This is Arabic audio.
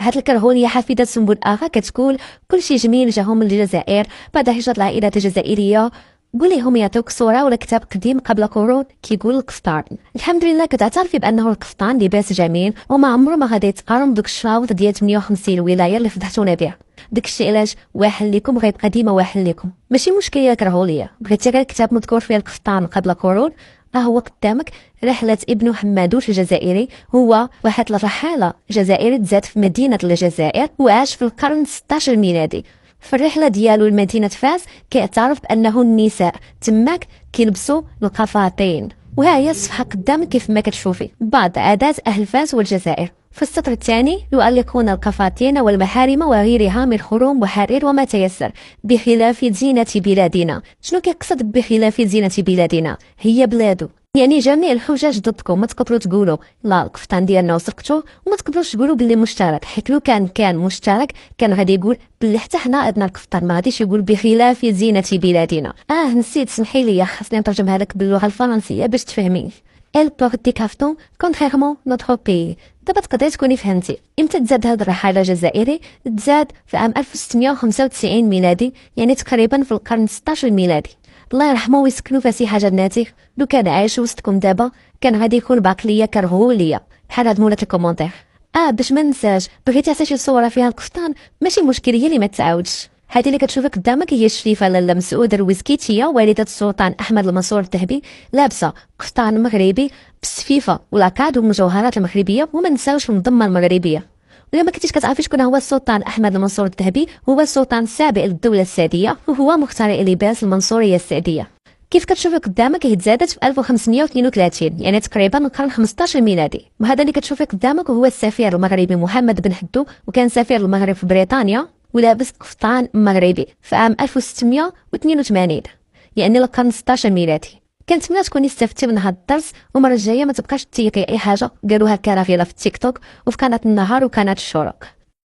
هاد الكرهونية حفيدة سنبل آغا كتقول كلشي جميل جاهم من الجزائر بعد هجرة العائلات الجزائرية. قول لهم يعطوك صورة ولا كتاب قديم قبل قرون كيقول القفطان. الحمد لله كتعترفي بأنه القفطان لباس جميل وما عمره ما غادي يتقارن بدوك الشراوط ديال 58 ولاية اللي فضحتونا بها. داكشي علاش واحد ليكم غيبقى ديما واحد ليكم، ماشي مشكلة كرهوا ليا. بغيتي غير كتاب مذكور فيه القفطان قبل قرون، هو قدامك. رحلة ابن حمادوش الجزائري هو واحد الرحالة جزائري تزاد في مدينة الجزائر وعاش في القرن 16 الميلادي. في الرحلة ديالو لمدينة فاس كيعترف بأنه النساء تماك كيلبسوا القفاطين، وها هي الصفحة قدامك كيف ما كتشوفي بعض عادات أهل فاس والجزائر. في السطر الثاني يؤلقون القفاطين والمحارم وغيرها من خروم وحرير وما تيسر بخلاف زينة بلادنا. شنو كيقصد بخلاف زينة بلادنا؟ هي بلادو، يعني جميع الحجاج ضدكم. ما تقدروا تقولوا لا القفطان ديالنا وسرقتوه، وما تقدروش تقولوا باللي مشترك، حيت لو كان مشترك كان غادي يقول باللي حتى حنا عندنا القفطان، ما غاديش يقول بخلاف زينة بلادنا. نسيت، سمحي لي خاصني نترجمها لك باللغه الفرنسيه باش تفهمي. Elle porte des cafetons contrairement notre pays. دابا تقدري تكوني فهمتي. امتى تزاد هاد الرحالة الجزائري؟ تزاد في عام 1695 ميلادي، يعني تقريبا في القرن 16 الميلادي. الله يرحمه ويسكنو فسيحة جناته. لو كان عايش وسطكم دابا كان غادي يكون باق ليا كرهو ليا بحال هاد مولات الكومونتير. باش ما ننساش، بغيتي عطيتي شي صوره فيها القفطان ماشي مشكل، هي اللي ما تعاودش. هذه اللي كتشوفي قدامك هي الشريفه لاله مسعود الويسكيتيه والده السلطان احمد المنصور الذهبي، لابسه قفطان مغربي بالسفيفه ولاكاد والمجوهرات المغربيه، وما نساوش المضمه المغربيه. ولا ما كنتيش كتعرفي شكون هو السلطان احمد المنصور الذهبي؟ هو السلطان السابق للدوله السعديه، وهو مخترع لباس المنصوريه السعديه. كيف كتشوفي قدامك هي تزادت في 1532، يعني تقريبا القرن 15 ميلادي. وهذا اللي كتشوفي قدامك هو السفير المغربي محمد بن حدو، وكان سفير المغرب في بريطانيا ولابس قفطان مغربي في عام 1682، يعني القرن 16 ميلادي. كنتمنى تكوني استفدتي من هذا الدرس، ومره الجايه ما تبقاش تيقي اي حاجه قالوها الكرافيله في التيك توك وفي قناه النهار وقناه الشروق.